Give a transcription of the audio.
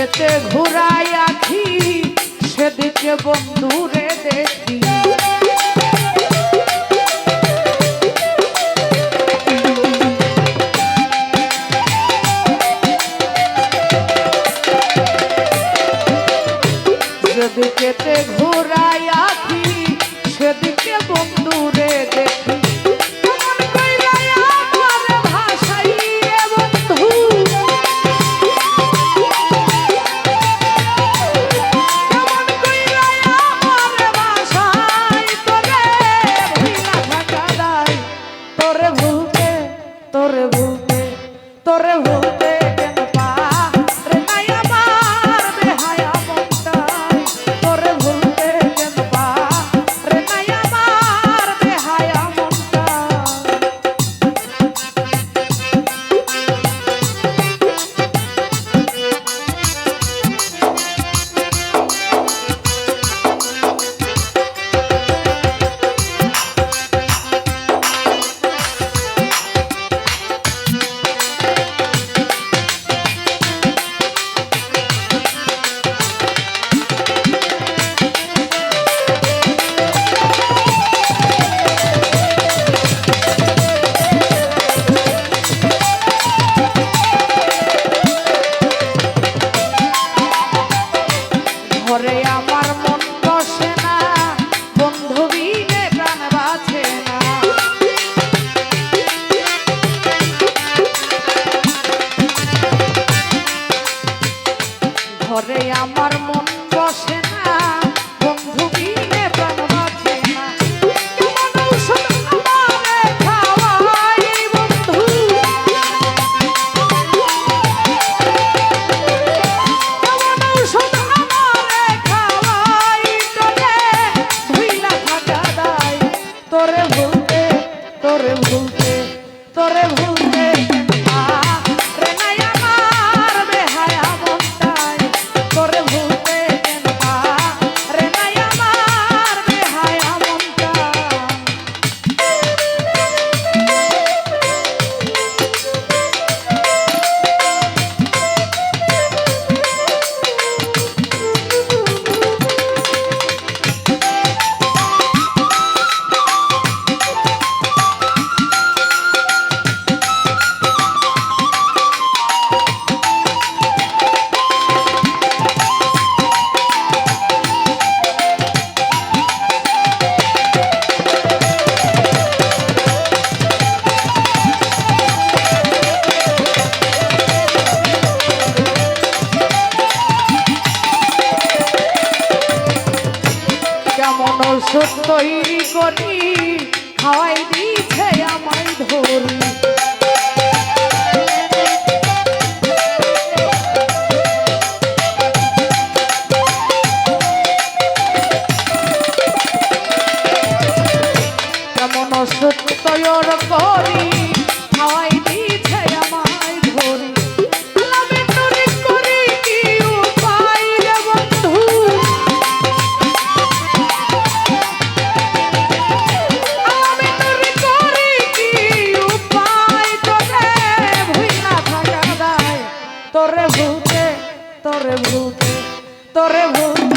যেতে ঘুরাই আখি সেদিকে বন্ধুরে দেখি যেদিকেতে ঘুরাই আখি সেদিকে বন্ধুরে দেখি ঘরে আমার মন বসে না বন্ধু বিনে প্রাণ বাঁচে না ঘরে আমার মন বসে না বন্ধু বিনে প্রাণ বাঁচে না কেমন ঔষধ আমারে খাওয়াই বন্ধু কেমন ঔষধ তোরে ভুলতে তোরে ভুলতে তোরে ভুলতে রে নাই আমার বেহায়া মনটাই তোরে ভুলতে রে নাই আমার বেহায়া মনটাই কেমন ওষুধ তৈরি করি খাওয়াই দিছে আমায় ধরি কেমন ওষুধ তৈরি করি খাওয়াই দিছে আমায় ধরি তোরে ভুলতে তোরে ভুলতে তোরে ভুলতে